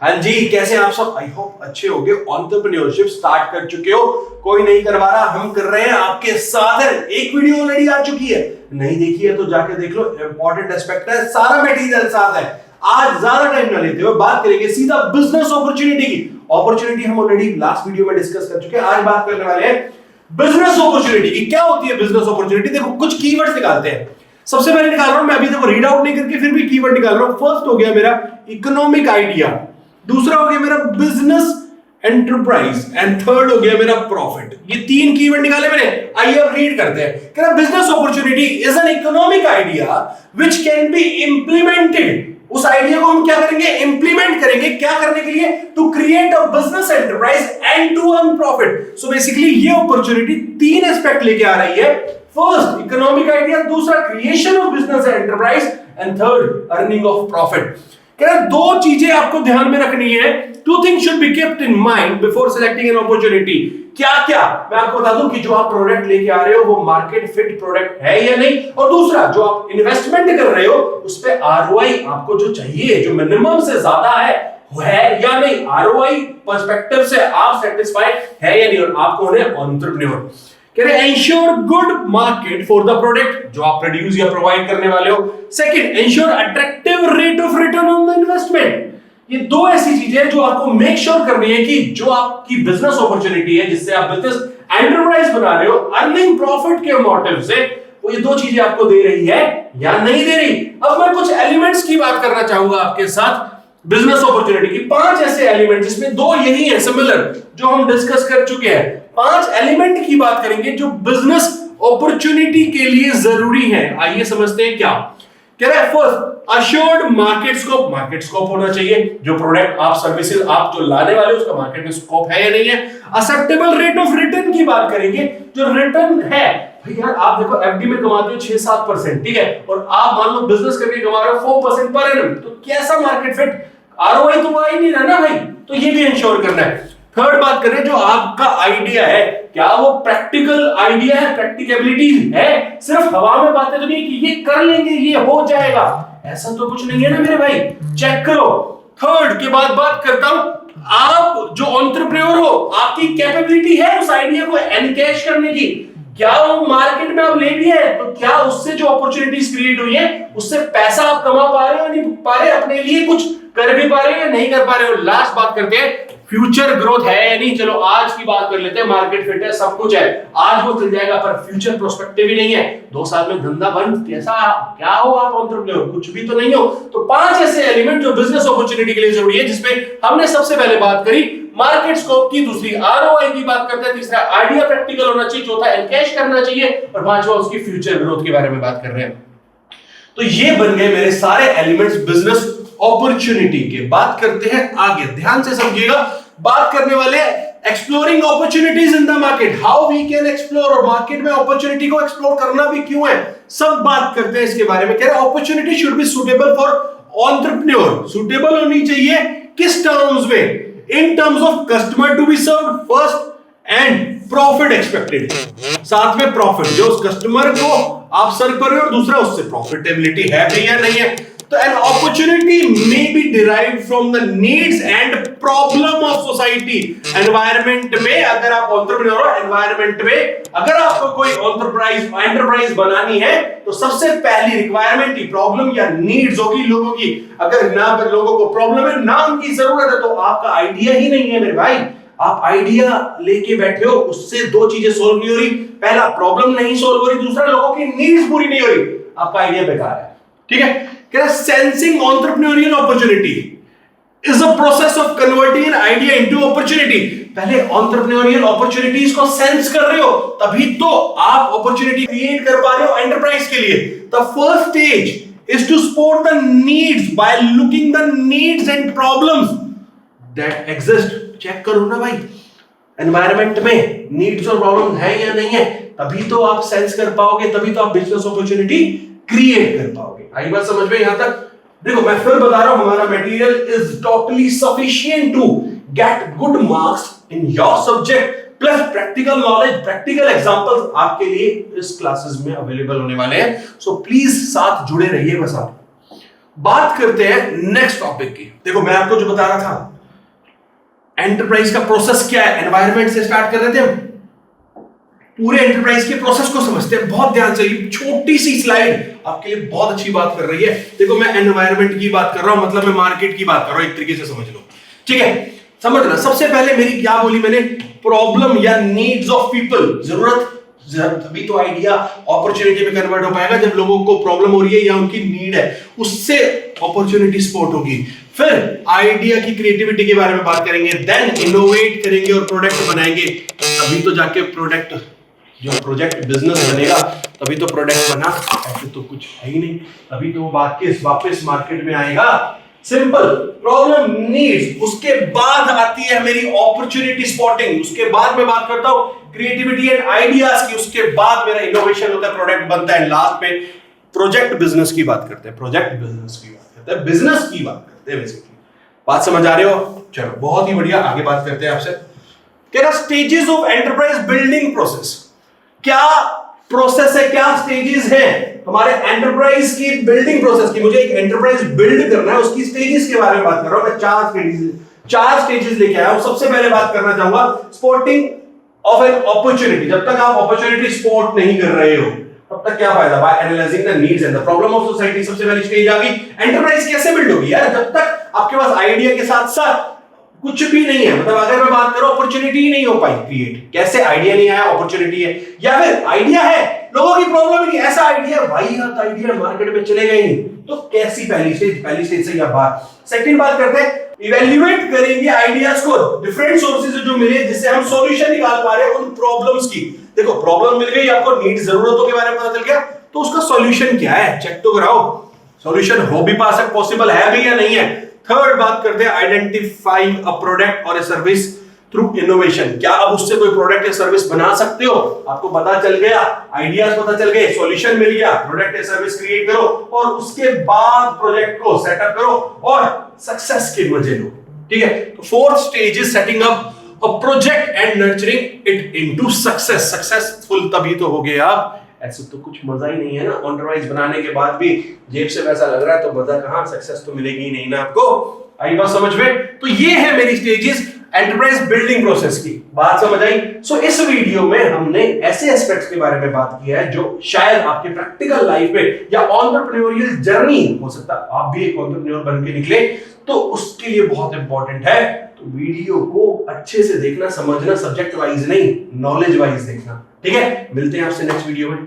हाँ जी, कैसे आप सब? आई होप अच्छे होगे। एंटरप्रेन्योरशिप स्टार्ट कर चुके हो, कोई नहीं करवा रहा, हम कर रहे हैं आपके साथ। एक वीडियो ऑलरेडी आ चुकी है, नहीं देखी है तो जाके देख लो। इंपॉर्टेंट एस्पेक्ट है, सारा मटेरियल साथ है। आज ज्यादा टाइम ना लेते हुए बात करेंगे सीधा बिजनेस अपॉर्चुनिटी की। अपॉर्चुनिटी हम ऑलरेडी लास्ट वीडियो में डिस्कस कर चुके हैं, आज बात करने वाले हैं बिजनेस अपॉर्चुनिटी की। क्या होती है बिजनेस अपॉर्चुनिटी? देखो, कुछ कीवर्ड्स निकालते हैं। सबसे पहले निकाल रहा हूं मैं, अभी देखो रीड आउट नहीं करके फिर भी कीवर्ड निकाल रहा हूं। फर्स्ट हो गया मेरा इकोनॉमिक आइडिया, दूसरा हो गया मेरा बिजनेस एंटरप्राइज एंड थर्ड हो गया मेरा प्रॉफिट। ये तीन कीवर्ड निकाले मैंने। आइए अब रीड करते हैं। कह रहा business opportunity is an economic idea which can be implemented. उस आइडिया को हम क्या करेंगे? इंप्लीमेंट करेंगे। क्या करने के लिए? To create a business enterprise and to earn profit. So basically ये अपॉर्चुनिटी तीन एस्पेक्ट लेके आ रही है। फर्स्ट इकोनॉमिक आइडिया, दूसरा creation of business enterprise and third earning of profit. कह रहा दो चीजें आपको ध्यान में रखनी है। Two things should be kept in mind before selecting an opportunity. क्या क्या? मैं आपको बता दूं कि जो आप प्रोडक्ट लेके आ रहे हो वो मार्केट फिट प्रोडक्ट है या नहीं, और दूसरा जो आप इन्वेस्टमेंट कर रहे हो उस पे आरओआई आपको जो चाहिए, जो मिनिमम से ज्यादा है या नहीं। आरओआई पर्सपेक्टिव से आप सेटिस्फाइड है या नहीं, और आपको होना है एंटरप्रेन्योर। कह रहे ensure good market for the product जो आप प्रोड्यूस या प्रोवाइड करने वाले हो। Second, ensure attractive rate of return on the investment. ये दो ऐसी चीजें हैं जो आपको मेक श्योर करनी है कि जो आपकी बिजनेस अपॉर्चुनिटी है, जिससे आप बिजनेस एंटरप्राइज बना रहे हो अर्निंग प्रॉफिट के मोटिव से, वो ये दो चीजें आपको दे रही है या नहीं दे रही। अब मैं कुछ एलिमेंट्स की बात करना चाहूंगा आपके साथ बिजनेस अपॉर्चुनिटी की। पांच ऐसे एलिमेंट जिसमें दो यही है सिमिलर, जो हम डिस्कस कर चुके हैं। पांच एलिमेंट की बात करेंगे जो बिजनेस अपॉर्चुनिटी के लिए जरूरी है। आइए समझते हैं क्या कह रहा है। First, assured market scope. Market scope होना चाहिए, जो प्रोडक्ट आप सर्विसेज आप जो लाने वाले हो उसका मार्केट में स्कोप है या नहीं है। एक्सेप्टेबल रेट ऑफ रिटर्न की बात करेंगे, जो रिटर्न है। भाई यार, आप देखो एफडी में कमाते हो 6-7%, ठीक है, और आप मान लो बिजनेस करके कमा रहे हो 4% पर एनम, तो कैसा मार्केट फिट? आरओआई तो आ ही नहीं रहा ना भाई, तो ये भी इंश्योर करना है। थर्ड बात करें, जो आपका आइडिया है क्या वो प्रैक्टिकल आइडिया है, प्रैक्टिकेबिलिटी है, सिर्फ हवा में बातें तो नहीं कि ये कर लेंगे ये हो जाएगा, ऐसा तो कुछ नहीं है ना मेरे भाई, चेक करो। थर्ड के बाद बात करता हूं, आप जो एंटरप्रेन्योर हो आपकी कैपेबिलिटी है उस आइडिया को एनकैश करने की। क्या वो मार्केट में आप ले भी है तो क्या उससे जो अपॉर्चुनिटीज क्रिएट हुई है उससे पैसा आप कमा पा रहे हो नहीं पा रहे, अपने लिए कुछ कर भी पा रहे हो या नहीं कर पा रहे हो। लास्ट बात करते हैं, फ्यूचर ग्रोथ है या नहीं। चलो आज की बात कर लेते हैं, मार्केट फिट है, सब कुछ है, आज वो चल जाएगा, पर फ्यूचर प्रोस्पेक्टिव ही नहीं है। 2 साल में धंधा बंद, कैसा क्या हो आप एंटरप्रेन्योर? कुछ भी तो नहीं हो। तो 5 ऐसे एलिमेंट जो बिजनेस अपॉर्चुनिटी के लिए जरूरी है, जिसमें हमने सबसे पहले बात करी मार्केट स्कोप की, दूसरी आरओआई की बात करते हैं, तीसरा आइडिया प्रैक्टिकल होना चाहिए, चौथा एनकैश करना चाहिए, और पांचवा उसकी फ्यूचर ग्रोथ के बारे में बात कर रहे हैं। तो ये बन गए मेरे सारे एलिमेंट्स बिजनेस अपॉर्चुनिटी के। बात करते हैं आगे, ध्यान से समझिएगा। बात करने वाले exploring opportunities in the market, how we can explore, और मार्केट में अपॉर्चुनिटी को एक्सप्लोर करना भी क्यों है, सब बात करते हैं इसके बारे में। कह रहे हैं opportunity should be suitable for entrepreneur. Suitable होनी चाहिए किस टर्म्स में? In terms of customer to be served first and profit expected. साथ में प्रॉफिट, जो उस कस्टमर को आप सर्व कर रहे हो, और दूसरा उससे प्रॉफिटेबिलिटी है भी या नहीं है। तो an opportunity may be derived from the needs and problem of society। Environment में अगर आप एंटरप्रेन्योर हो, एनवायरमेंट में अगर आपको कोई एंटरप्राइज बनानी है तो सबसे पहली रिक्वायरमेंट ही प्रॉब्लम या नीड्स होगी लोगों की। अगर ना लोगों को प्रॉब्लम है, ना उनकी जरूरत है, तो आपका आइडिया ही नहीं है मेरे भाई। आप आइडिया लेके बैठे हो, उससे दो चीजें सोल्व नहीं हो रही, पहला प्रॉब्लम नहीं सोल्व हो रही, दूसरा लोगों की नीड्स पूरी नहीं हो रही, आपका आइडिया बेकार है। ठीक है, sensing entrepreneurial opportunity is a process of converting an idea into opportunity. पहले एंटरप्रेन्योरियल अपॉर्चुनिटीज को सेंस कर रहे हो, तभी तो आप अपॉर्चुनिटी क्रिएट कर पा रहे हो एंटरप्राइज के लिए। The first stage is to spot the needs by looking the needs and problems that exist. Check करो ना भाई, एनवायरमेंट में नीड्स और प्रॉब्लम है या नहीं है, तभी तो आप सेंस कर पाओगे, तभी तो आप बिजनेस अपॉर्चुनिटी क्रिएट कर पाओगे। आई बात समझ में? यहां तक देखो, मैं फिर बता रहा हूं, हमारा material is totally sufficient to get good marks in your subject, plus practical knowledge, practical examples आपके लिए इस क्लासेस में अवेलेबल होने वाले हैं। सो प्लीज साथ जुड़े रहिए बस आप। बात करते हैं नेक्स्ट टॉपिक की। देखो मैं आपको जो बता रहा था, एंटरप्राइज का प्रोसेस क्या है, एनवायरनमेंट से स्टार्ट कर रहे थे हम, पूरे एंटरप्राइज के प्रोसेस को समझते हैं बहुत ध्यान से। छोटी सी स्लाइड आपके लिए बहुत अच्छी बात कर रही है। देखो मैं एनवायरनमेंट की बात कर रहा हूं, मतलब मैं मार्केट की बात कर रहा हूं, एक तरीके से समझ लो, ठीक है। समझना, सबसे पहले मेरी क्या बोली मैंने, प्रॉब्लम या नीड्स ऑफ पीपल, जरूरत, तभी तो आइडिया अपॉर्चुनिटी में कन्वर्ट हो पाएगा। जब लोगों को प्रॉब्लम हो रही है या उनकी नीड है, उससे अपॉर्चुनिटी स्पॉट होगी। फिर आइडिया की क्रिएटिविटी के बारे में बात करेंगे, देन इनोवेट करेंगे और प्रोडक्ट बनाएंगे, तभी तो जाके प्रोडक्ट, जो प्रोजेक्ट बिजनेस बनेगा, तभी तो प्रोडक्ट बना, ऐसे तो कुछ है ही नहीं। तभी तो वापस मार्केट में आएगा। सिंपल, प्रॉब्लम, नीड्स, उसके बाद आती है मेरी अपॉर्चुनिटी स्पॉटिंग, उसके बाद मैं बात करता हूं क्रिएटिविटी एंड आइडियाज की, उसके बाद मेरा इनोवेशन होता है, प्रोडक्ट बनता है, लास्ट में प्रोजेक्ट बिजनेस की बात करते हैं, प्रोजेक्ट बिजनेस की बात करते हैं, बिजनेस की बात करते हैं बेसिकली। बात समझ आ रहे हो? चलो बहुत ही बढ़िया, आगे बात करते हैं आपसे। क्या stages of enterprise building process, क्या प्रोसेस है, क्या स्टेजेस हैं हमारे एंटरप्राइज की बिल्डिंग प्रोसेस की। मुझे एक एंटरप्राइज बिल्ड करना है, उसकी स्टेजेस के बारे में बात कर रहा हूं मैं। चार स्टेजेस लेके आया हूं। सबसे पहले बात करना चाहूंगा स्पॉटिंग ऑफ एन अपॉर्चुनिटी। जब तक आप अपॉर्चुनिटी स्पॉट नहीं कर रहे हो, तब तक क्या फायदा? By analysing the needs and the problem of society. सबसे पहली स्टेज आ गई। एंटरप्राइज कैसे बिल्ड होगी यार, जब तक आपके पास आइडिया के साथ साथ कुछ भी नहीं है। मतलब अगर मैं बात करूं, अपॉर्चुनिटी ही नहीं हो पाई क्रिएट, कैसे? आइडिया नहीं आया, अपॉर्चुनिटी है, या फिर आइडिया है, लोगों की प्रॉब्लम नहीं, ऐसा आइडिया भाई हाथ आइडिया मार्केट में चलेगा ही नहीं, तो कैसी पहली स्टेज से या बात। सेकंड बात करते हैं, इवैल्यूएट करेंगे आइडियाज को, डिफरेंट सोर्सेज से जो मिले, जिससे हम सॉल्यूशन निकाल पा रहे हैं उन प्रॉब्लम्स की। देखो प्रॉब्लम मिल गई आपको, नीड, जरूरतों के बारे में पता चल गया, तो उसका सॉल्यूशन क्या है चेक तो कराओ, सॉल्यूशन हो भी पा सकते, पॉसिबल है भी या नहीं है। थर्ड बात करते हैं आइडेंटिफाइंग अ प्रोडक्ट और ए सर्विस थ्रू इनोवेशन। क्या अब उससे कोई प्रोडक्ट या सर्विस बना सकते हो? आपको पता चल गया, आइडियाज पता चल गए, सॉल्यूशन मिल गया, प्रोडक्ट या सर्विस क्रिएट करो और उसके बाद प्रोजेक्ट को सेटअप करो और सक्सेस के मजे लो। ठीक है, तो fourth stage is setting up a project and nurturing it into success. Successful तभी तो हो गए आप, ऐसे तो कुछ मजा ही नहीं है ना। एंटरप्राइज बनाने के बाद भी जेब से पैसा लग रहा है तो मजा कहां, सक्सेस तो मिलेगी ही नहीं ना आपको। आई बात समझ में? तो ये है मेरी स्टेजेस एंटरप्राइज बिल्डिंग प्रोसेस की। बात समझ आई? सो इस वीडियो में हमने ऐसे एस्पेक्ट्स के बारे में बात किया है जो शायद आपके प्रैक्टिकल लाइफ में या एंटरप्रेन्योरियल जर्नी, हो सकता है आप भी एक एंटरप्रेन्योर बन के निकले, तो उसके लिए बहुत इंपॉर्टेंट है। तो वीडियो को अच्छे से देखना, समझना, सब्जेक्ट वाइज नहीं, नॉलेज वाइज देखना। ठीक है, मिलते हैं आपसे नेक्स्ट वीडियो में।